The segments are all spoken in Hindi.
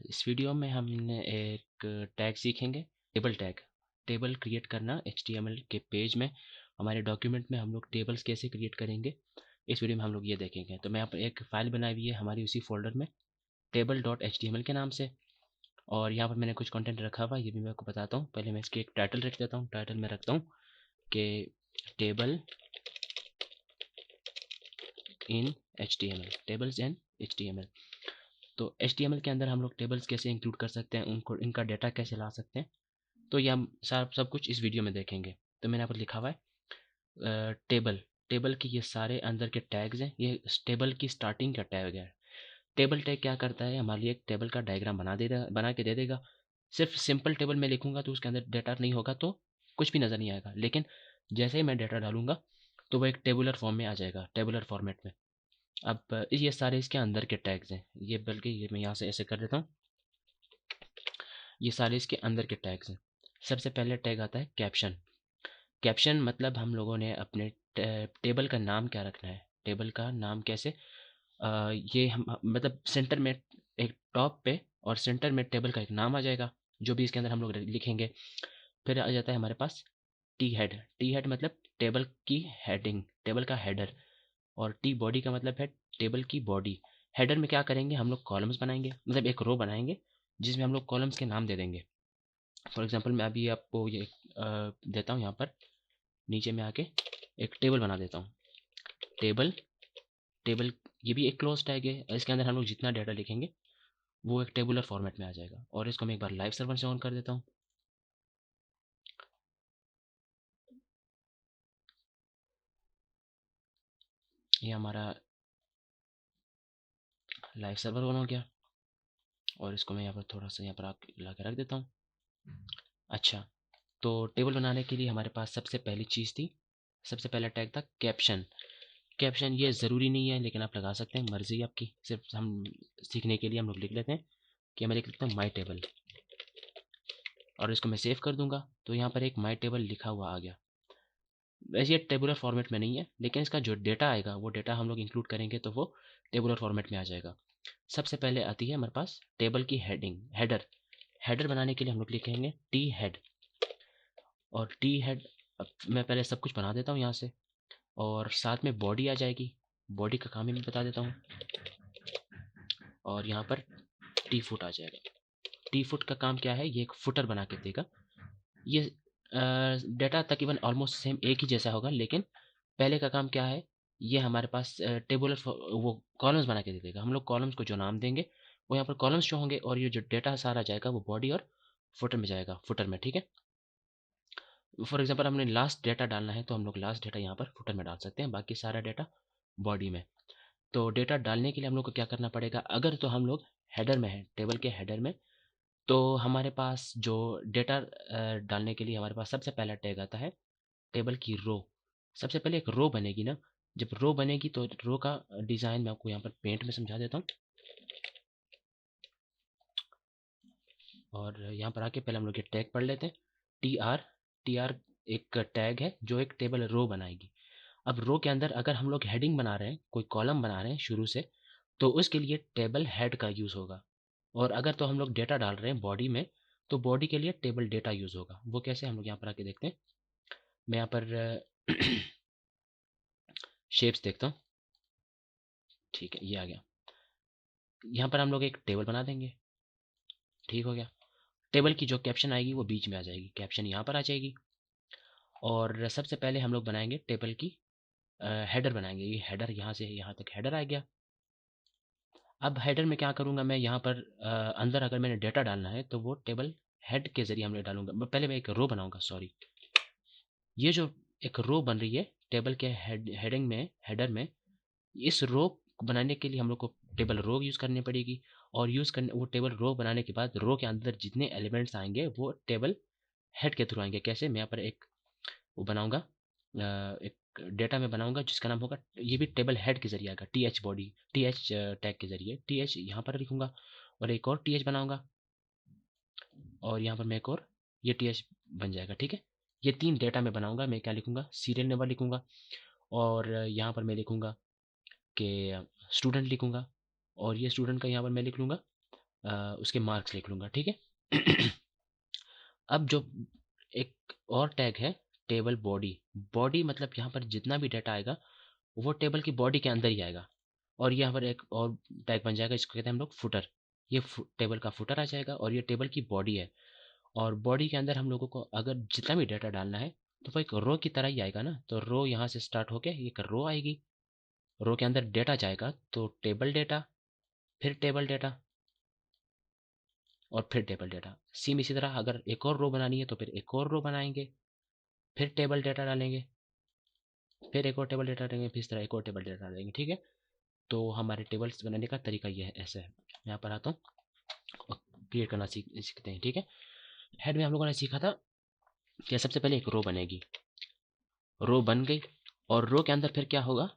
इस वीडियो में हमने एक टैग सीखेंगे, टेबल टैग। टेबल क्रिएट करना एचटीएमएल के पेज में, हमारे डॉक्यूमेंट में हम लोग टेबल्स कैसे क्रिएट करेंगे, इस वीडियो में हम लोग ये देखेंगे। तो मैं यहाँ पर एक फ़ाइल बनाई हुई है हमारी उसी फ़ोल्डर में, टेबल डॉट एच के नाम से। और यहाँ पर मैंने कुछ कंटेंट रखा हुआ है, ये भी मैं आपको बताता हूँ। पहले मैं इसकी एक टाइटल रख देता हूँ। टाइटल में रखता हूँ कि टेबल इन एचटीएमएल, टेबल्स इन एचटीएमएल। तो एचटीएमएल के अंदर हम लोग टेबल्स कैसे इंक्लूड कर सकते हैं, उनको इनका डाटा कैसे ला सकते हैं, तो ये हम सब कुछ इस वीडियो में देखेंगे। तो मैंने यहाँ पर लिखा हुआ है टेबल। टेबल के ये सारे अंदर के टैग्स हैं, ये टेबल की स्टार्टिंग का टैग है। टेबल टैग क्या करता है, हमारे लिए एक टेबल का डायग्राम बना के दे देगा। सिर्फ सिंपल टेबल में लिखूंगा तो उसके अंदर डाटा नहीं होगा, तो कुछ भी नज़र नहीं आएगा। लेकिन जैसे ही मैं डाटा डालूंगा तो वो एक टेबुलर फॉर्म में आ जाएगा, टेबुलर फॉर्मेट में। अब ये सारे इसके अंदर के टैग्स हैं, ये बल्कि ये मैं यहाँ से ऐसे कर देता हूँ। ये सारे इसके अंदर के टैग्स हैं। सबसे पहले टैग आता है कैप्शन। कैप्शन मतलब हम लोगों ने अपने टेबल का नाम क्या रखना है, टेबल का नाम कैसे, ये हम मतलब सेंटर में एक टॉप पे और सेंटर में टेबल का एक नाम आ जाएगा, जो भी इसके अंदर हम लोग लिखेंगे। फिर आ जाता है हमारे पास टी हेड। टी हेड मतलब टेबल की हेडिंग, टेबल का हेडर। और टी बॉडी का मतलब है टेबल की बॉडी। हेडर में क्या करेंगे, हम लोग कॉलम्स बनाएंगे, मतलब एक रो बनाएंगे जिसमें हम लोग कॉलम्स के नाम दे देंगे। फॉर एग्जांपल मैं अभी आपको ये देता हूँ, यहाँ पर नीचे में आके एक टेबल बना देता हूँ। टेबल, टेबल ये भी एक क्लोज टैग है, इसके अंदर हम लोग जितना डाटा लिखेंगे वो एक टेबुलर फॉर्मेट में आ जाएगा। और इसको मैं एक बार लाइव सर्वर से ऑन कर देता हूँ। ये हमारा लाइव सर्वर ऑन हो गया। और इसको मैं यहाँ पर थोड़ा सा यहाँ पर ला के रख देता हूँ। अच्छा, तो टेबल बनाने के लिए हमारे पास सबसे पहली चीज़ थी, सबसे पहला टैग था कैप्शन। कैप्शन ये ज़रूरी नहीं है, लेकिन आप लगा सकते हैं, मर्ज़ी आपकी। सिर्फ हम सीखने के लिए हम लोग लिख लेते हैं कि मैं लिख लेता हूँ माई टेबल। और इसको मैं सेव कर दूंगा तो यहाँ पर एक माई टेबल लिखा हुआ आ गया। वैसे ये टेबुलर फॉर्मेट में नहीं है, लेकिन इसका जो डेटा आएगा वो डेटा हम लोग इंक्लूड करेंगे तो वो टेबुलर फॉर्मेट में आ जाएगा। सबसे पहले आती है हमारे पास टेबल की हेडिंग, हेडर। हेडर बनाने के लिए हम लोग लिखेंगे टी हेड। और टी हेड, मैं पहले सब कुछ बना देता हूँ यहाँ से। और साथ में बॉडी आ जाएगी, बॉडी का काम ही मैं बता देता हूँ। और यहाँ पर टी फुट आ जाएगा। टी फुट का काम क्या है, ये एक फुटर बना के देगा। ये डाटा तकरीबन ऑलमोस्ट सेम एक ही जैसा होगा, लेकिन पहले का काम क्या है, ये हमारे पास टेबुलर वो कॉलम्स बना के दे देगा। हम लोग कॉलम्स को जो नाम देंगे वो यहाँ पर कॉलम्स शो होंगे, और ये जो डेटा सारा जाएगा वो बॉडी और फुटर में जाएगा, फुटर में, ठीक है। फॉर एग्जांपल हमने लास्ट डेटा डालना है तो हम लोग लास्ट डेटा यहाँ पर फुटर में डाल सकते हैं, बाकी सारा डेटा बॉडी में। तो डेटा डालने के लिए हम लोग को क्या करना पड़ेगा, अगर तो हम लोग हेडर में है, टेबल के हेडर में, तो हमारे पास जो डेटा डालने के लिए हमारे पास सबसे पहला टैग आता है टेबल की रो। सबसे पहले एक रो बनेगी ना, जब रो बनेगी तो रो का डिज़ाइन मैं आपको यहाँ पर पेंट में समझा देता हूँ। और यहाँ पर आके पहले हम लोग ये टैग पढ़ लेते हैं। टी आर, टी आर एक टैग है जो एक टेबल रो बनाएगी। अब रो के अंदर अगर हम लोग हेडिंग बना रहे हैं, कोई कॉलम बना रहे हैं शुरू से, तो उसके लिए टेबल हेड का यूज़ होगा। और अगर तो हम लोग डेटा डाल रहे हैं बॉडी में, तो बॉडी के लिए टेबल डेटा यूज़ होगा। वो कैसे, हम लोग यहाँ पर आके देखते हैं। मैं यहाँ पर शेप्स देखता हूँ। ठीक है, ये आ गया। यहाँ पर हम लोग एक टेबल बना देंगे, ठीक हो गया। टेबल की जो कैप्शन आएगी वो बीच में आ जाएगी, कैप्शन यहाँ पर आ जाएगी। और सबसे पहले हम लोग बनाएंगे टेबल की हेडर बनाएंगे। ये हेडर यहाँ से यहाँ तक हेडर आ गया। अब हेडर में क्या करूँगा मैं, यहाँ पर अंदर अगर मैंने डेटा डालना है तो वो टेबल हेड के ज़रिए हम डालूंगा। पहले मैं एक रो बनाऊंगा, सॉरी। ये जो एक रो बन रही है टेबल के हेडिंग में, हेडर में, इस रो बनाने के लिए हम लोग को टेबल रो यूज़ करनी पड़ेगी। और यूज़ करने, वो टेबल रो बनाने के बाद रो के अंदर जितने एलिमेंट्स आएंगे वो टेबल हेड के थ्रू आएंगे। कैसे, मैं यहाँ पर एक वो बनाऊंगा, एक डेटा में बनाऊंगा जिसका नाम होगा, ये भी टेबल हेड के जरिए आएगा, T H body, T H tag के जरिए, टी एच यहाँ पर लिखूंगा। और एक और टी एच बनाऊंगा, और यहाँ पर मैं एक और ये टी एच बन जाएगा, ठीक है। ये तीन डेटा में बनाऊंगा। मैं क्या लिखूंगा, सीरियल नंबर लिखूंगा। और यहाँ पर मैं लिखूंगा कि स्टूडेंट लिखूंगा। और ये स्टूडेंट का यहाँ पर मैं लिख लूँगा उसके मार्क्स लिख लूँगा, ठीक है। अब जो एक और टैग है टेबल बॉडी, बॉडी मतलब यहाँ पर जितना भी डाटा आएगा वो टेबल की बॉडी के अंदर ही आएगा। और यहाँ पर एक और टैग बन जाएगा, इसको कहते हैं हम लोग फुटर। ये टेबल का फुटर आ जाएगा और ये टेबल की बॉडी है। और बॉडी के अंदर हम लोगों को अगर जितना भी डाटा डालना है तो वो एक रो की तरह ही आएगा ना। तो रो यहाँ से स्टार्ट होके एक रो आएगी, रो के अंदर डेटा जाएगा तो टेबल डेटा, फिर टेबल डेटा और फिर टेबल डेटा। सेम इसी तरह अगर एक और रो बनानी है तो फिर एक और रो बनाएंगे, फिर टेबल डेटा डालेंगे, फिर एक और टेबल डेटा डालेंगे, फिर इस तरह एक और टेबल डेटा डालेंगे, ठीक है। तो हमारे टेबल्स बनाने का तरीका ये है, ऐसा है। यहाँ पर आता हूँ और क्रिएट करना सीखते हैं, ठीक है। हेड में हम लोगों ने सीखा था कि सबसे पहले एक रो बनेगी, रो बन गई और रो के अंदर फिर क्या होगा,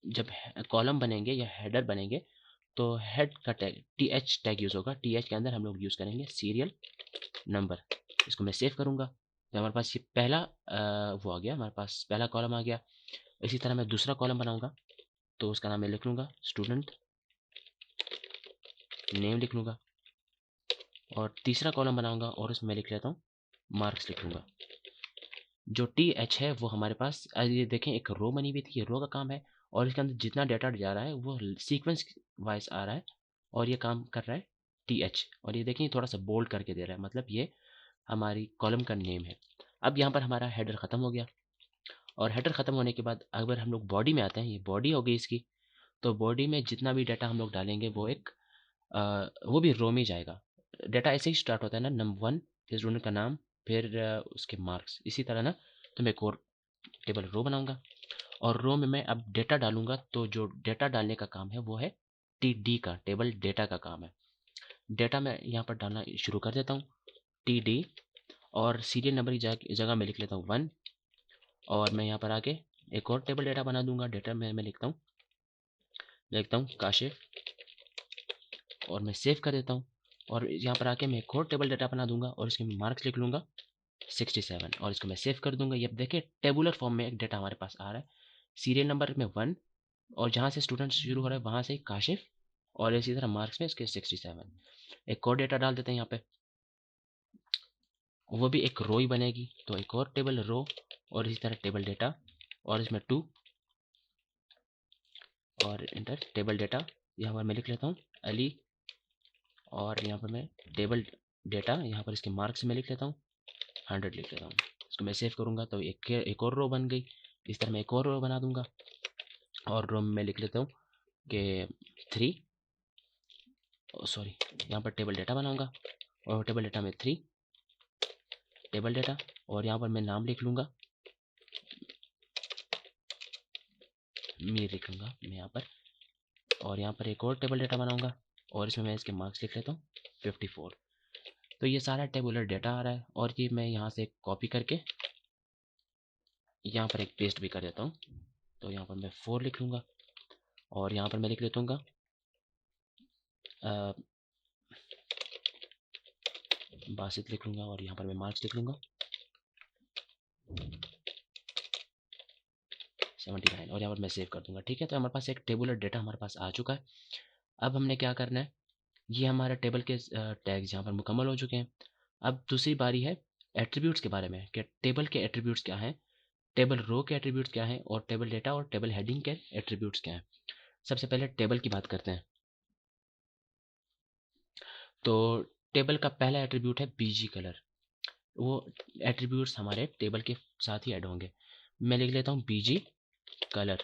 जब कॉलम बनेंगे या हेडर बनेंगे तो हेड का tag T H tag use होगा। टी एच के अंदर हम लोग यूज़ करेंगे सीरियल नंबर। इसको मैं सेव करूँगा तो हमारे पास ये पहला वो आ गया, हमारे पास पहला कॉलम आ गया। इसी तरह मैं दूसरा कॉलम बनाऊँगा तो उसका नाम मैं लिख लूँगा स्टूडेंट नेम लिख लूँगा। और तीसरा कॉलम बनाऊँगा और उसमें मैं लिख लेता हूँ मार्क्स लिख लूँगा। जो टी एच है वो हमारे पास ये देखें एक रो बनी हुई थी, ये रो का काम है। और इसके अंदर जितना डाटा जा रहा है वो सीक्वेंस वाइज आ रहा है और ये काम कर रहा है टी एच। और ये देखें थोड़ा सा बोल्ड करके दे रहा है, मतलब ये हमारी कॉलम का नेम है। अब यहाँ पर हमारा हेडर ख़त्म हो गया। और हेडर ख़त्म होने के बाद अगर हम लोग बॉडी में आते हैं, ये बॉडी हो गई इसकी। तो बॉडी में जितना भी डाटा हम लोग डालेंगे वो एक वो भी रो में जाएगा। डाटा ऐसे ही स्टार्ट होता है ना, नंबर वन, फिर स्टूडेंट का नाम, फिर उसके मार्क्स, इसी तरह ना। तो मैं एक और टेबल रो बनाऊंगा और रो में मैं अब डेटा डालूंगा। तो जो डेटा डालने का काम है वो है टी डी का, टेबल डेटा का काम है। डेटा मैं यहाँ पर डालना शुरू कर देता हूँ, टी डी। और सीरियल नंबर की जगह मैं लिख लेता हूँ 1। और मैं यहाँ पर आके एक और टेबल डेटा बना दूंगा। डेटा में मैं लिखता हूँ काशिफ और मैं सेव कर देता हूँ। और यहाँ पर आके मैं एक और टेबल डेटा बना दूंगा और इसके मार्क्स लिख लूँगा 67 और इसको मैं सेव कर दूंगा। ये देखिए टेबुलर फॉर्म में एक डेटा हमारे पास आ रहा है, सीरियल नंबर में 1 और जहाँ से स्टूडेंट शुरू हो रहा है वहाँ से ही काशिफ और इसी तरह मार्क्स में इसके 67। एक और डेटा डाल देते हैं यहाँ पे, वो भी एक रो ही बनेगी। तो एक और टेबल रो और इसी तरह टेबल डेटा और इसमें 2 और इंटर टेबल डेटा। यहाँ पर मैं लिख लेता हूँ अली और यहाँ पर मैं टेबल डेटा, यहाँ पर इसके मार्क्स में लिख लेता हूँ 100 लिख लेता हूँ। इसको मैं सेव करूँगा तो एक और रो बन गई। इस तरह मैं एक और रो बना दूंगा और रो में लिख लेता हूँ कि 3, सॉरी यहाँ पर टेबल डेटा बनाऊंगा और टेबल डेटा में 3 टेबल डेटा और यहाँ पर मैं नाम लिख लूँगा मीर लिख लूँगा मैं यहाँ पर। और यहाँ पर एक और टेबल डेटा बनाऊंगा और इसमें मैं इसके मार्क्स लिख लेता हूँ 54। तो ये सारा टेबुलर डेटा आ रहा है और ये मैं यहाँ से कॉपी करके यहाँ पर एक पेस्ट भी कर देता हूँ। तो यहाँ पर मैं 4 लिख लूँगा और यहाँ पर मैं लिख लेता हूँ बासित लिख लूँगा और यहाँ पर मैं मार्क्स लिख लूँगा 79 और यहाँ पर मैं सेव कर दूँगा, ठीक है। तो हमारे पास एक टेबुलर डेटा हमारे पास आ चुका है। अब हमने क्या करना है, ये हमारे टेबल के टैग्स यहाँ पर मुकम्मल हो चुके हैं। अब दूसरी बारी है एट्रीब्यूट्स के बारे में कि टेबल के एट्रीब्यूट्स क्या हैं, टेबल रो के एट्रीब्यूट्स क्या हैं और टेबल डेटा और टेबल हेडिंग के एट्रीब्यूट्स क्या हैं। सबसे पहले टेबल की बात करते हैं। तो टेबल का पहला एट्रीब्यूट है बीजी कलर। वो एट्रीब्यूट्स हमारे टेबल के साथ ही ऐड होंगे। मैं लिख लेता हूँ बीजी कलर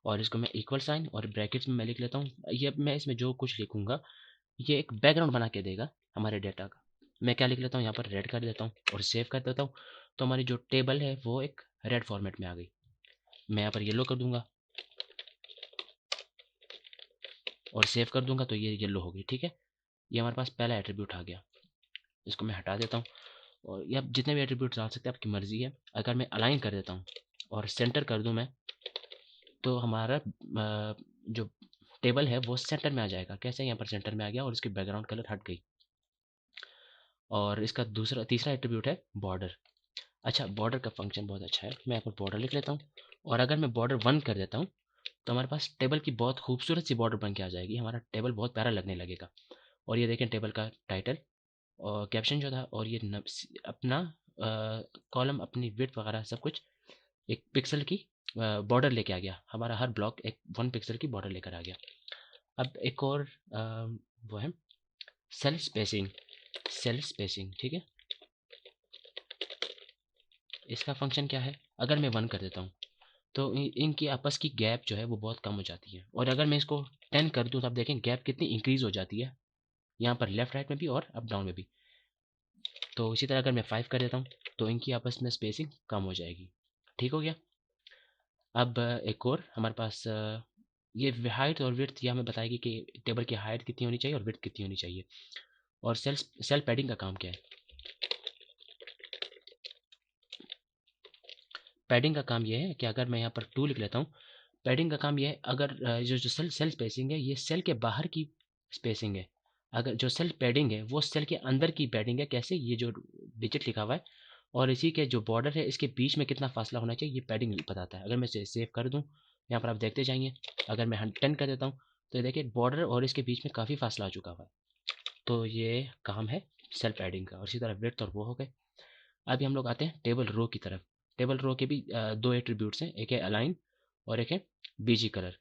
और इसको मैं इक्वल साइन और ब्रैकेट्स में मैं लिख लेता हूँ। ये मैं इसमें जो कुछ लिखूंगा ये एक बैकग्राउंड बना के देगा हमारे डेटा का। मैं क्या लिख लेता हूँ यहाँ पर रेड कर देता हूँ और सेव कर देता हूँ। तो हमारी जो टेबल है वो एक रेड फॉर्मेट में आ गई। मैं यहाँ पर येलो कर दूंगा और सेव कर दूंगा तो ये येलो हो गई, ठीक है। ये हमारे पास पहला एट्रीब्यूट आ गया। इसको मैं हटा देता हूँ और ये आप जितने भी एट्रीब्यूट डाल सकते हैं आपकी मर्जी है। अगर मैं अलाइन कर देता हूँ और सेंटर कर दूँ मैं, तो हमारा जो टेबल है वो सेंटर में आ जाएगा। कैसे, यहाँ पर सेंटर में आ गया और इसकी बैकग्राउंड कलर हट गई। और इसका तीसरा एट्रीब्यूट है बॉर्डर। अच्छा, बॉर्डर का फंक्शन बहुत अच्छा है। मैं यहाँ पर बॉर्डर लिख लेता हूँ और अगर मैं बॉर्डर 1 कर देता हूँ तो हमारे पास टेबल की बहुत खूबसूरत सी बॉर्डर बन के आ जाएगी। हमारा टेबल बहुत प्यारा लगने लगेगा। और ये देखें टेबल का टाइटल और कैप्शन जो था, और ये अपना कॉलम अपनी विड्थ वगैरह सब कुछ एक पिक्सल की बॉर्डर लेके आ गया। हमारा हर ब्लॉक एक 1 पिक्सल की बॉर्डर लेकर आ गया। अब एक और वो है सेल स्पेसिंग। सेल स्पेसिंग, ठीक है। इसका फंक्शन क्या है, अगर मैं 1 कर देता हूँ तो इनकी आपस की गैप जो है वो बहुत कम हो जाती है, और अगर मैं इसको 10 कर दूँ तो आप देखें गैप कितनी इंक्रीज हो जाती है, यहाँ पर लेफ्ट राइट में भी और अप डाउन में भी। तो इसी तरह अगर मैं 5 कर देता हूँ तो इनकी आपस में स्पेसिंग कम हो जाएगी। ठीक हो गया। अब एक और हमारे पास ये हाइट और विड्थ ये हमें बताएगी कि टेबल की हाइट कितनी होनी चाहिए और विड्थ कितनी होनी चाहिए। और सेल पैडिंग का काम क्या है, पैडिंग का काम ये है कि अगर मैं यहाँ पर 2 लिख लेता हूँ, पैडिंग का काम ये है, अगर जो जो सेल सेल स्पेसिंग है ये सेल के बाहर की स्पेसिंग है। अगर जो सेल पैडिंग है वो सेल के अंदर की पैडिंग है। कैसे, ये जो डिजिट लिखा हुआ है और इसी के जो बॉर्डर है इसके बीच में कितना फासला होना चाहिए ये पैडिंग बताता है। अगर मैं इसे सेव कर दूँ, यहाँ पर आप देखते जाइए, अगर मैं 10 कर देता हूँ तो ये देखिए बॉर्डर और इसके बीच में काफ़ी फासला आ चुका हुआ है। तो ये काम है सेल पैडिंग का। और इसी तरह विड्थ और वो हो गए। अभी हम लोग आते हैं टेबल रो की तरफ। टेबल रो के भी 2 एट्रीब्यूट्स हैं, एक है अलाइन और एक है बीजी कलर।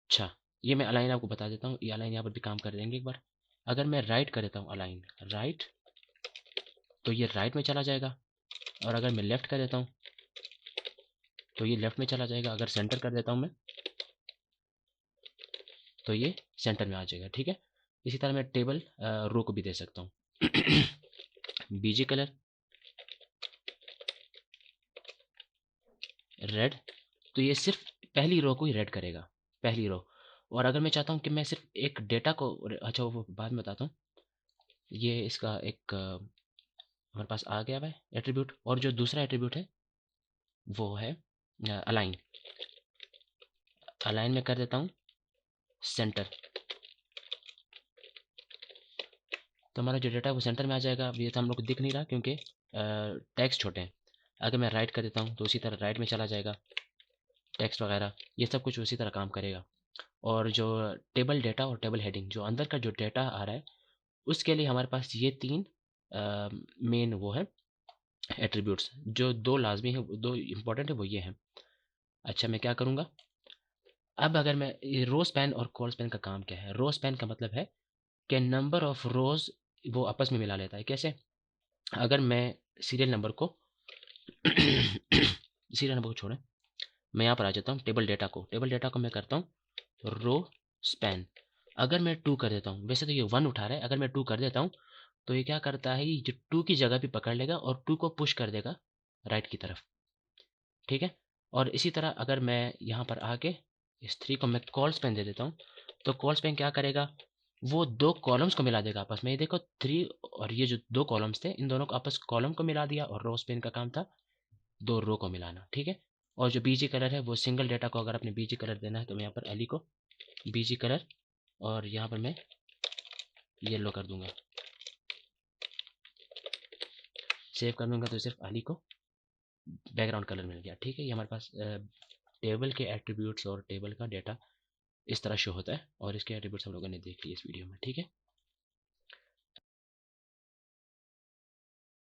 अच्छा, ये मैं अलाइन आपको बता देता हूँ, ये अलाइन यहाँ पर भी काम कर देंगे एक बार। अगर मैं राइट कर देता हूँ अलाइन राइट, तो ये राइट में चला जाएगा, और अगर मैं लेफ्ट कर देता हूँ तो ये लेफ्ट में चला जाएगा। अगर सेंटर कर देता हूँ मैं तो ये सेंटर में आ जाएगा। ठीक है। इसी तरह मैं टेबल रो को भी दे सकता हूँ। बीजी कलर रेड, तो ये सिर्फ पहली रो को ही रेड करेगा, पहली रो। और अगर मैं चाहता हूँ कि मैं सिर्फ एक डेटा को, अच्छा वो बाद में बताता हूँ। ये इसका एक हमारे पास आ गया है एट्रीब्यूट। और जो दूसरा एट्रीब्यूट है वो है अलाइन। अलाइन में कर देता हूँ सेंटर, तो हमारा जो डेटा है वो सेंटर में आ जाएगा। अब ये तो हम लोग को दिख नहीं रहा क्योंकि टेक्स्ट छोटे हैं। अगर मैं राइट कर देता हूँ तो उसी तरह राइट में चला जाएगा, टेक्स्ट वगैरह ये सब कुछ उसी तरह काम करेगा। और जो टेबल डेटा और टेबल हेडिंग, जो अंदर का जो डेटा आ रहा है उसके लिए हमारे पास ये 3 मेन वो है एट्रीब्यूट्स। जो 2 लाजमी हैं, 2 इंपॉर्टेंट है, वो ये हैं। अच्छा, मैं क्या करूँगा, अब अगर मैं ये रो स्पैन और कॉल स्पैन का काम क्या है। रो स्पैन का मतलब है कि नंबर ऑफ रोज वो आपस में मिला लेता है। कैसे, अगर मैं सीरियल नंबर को सीरियल नंबर को छोड़ें, मैं यहाँ पर आ जाता हूँ टेबल डेटा को मैं करता हूँ रो स्पैन। अगर मैं 2 कर देता हूँ, वैसे तो ये 1 उठा रहा है, अगर मैं 2 कर देता हूँ तो ये क्या करता है, ये 2 की जगह भी पकड़ लेगा और 2 को पुश कर देगा राइट की तरफ। ठीक है। और इसी तरह अगर मैं यहाँ पर आके इस 3 को मैं कॉल स्पैन दे देता हूँ, तो कॉल स्पैन क्या करेगा, वो 2 कॉलम्स को मिला देगा आपस में। ये देखो 3 और ये जो 2 कॉलम्स थे इन दोनों को आपस कॉलम को मिला दिया, और रो स्पैन का काम था 2 रो को मिलाना। ठीक है। और जो बीजी कलर है वो सिंगल डेटा को अगर अपने बीजी कलर देना है तो मैं यहाँ पर एली को बीजी कलर, और यहाँ पर मैं येलो कर दूंगा। सेव कर दूंगा तो सिर्फ अली को बैकग्राउंड कलर मिल गया। ठीक है। ये हमारे पास टेबल के एट्रीब्यूट्स और टेबल का डेटा इस तरह शो होता है, और इसके एट्रीब्यूट्स हम लोगों ने देख लिए इस वीडियो में। ठीक है।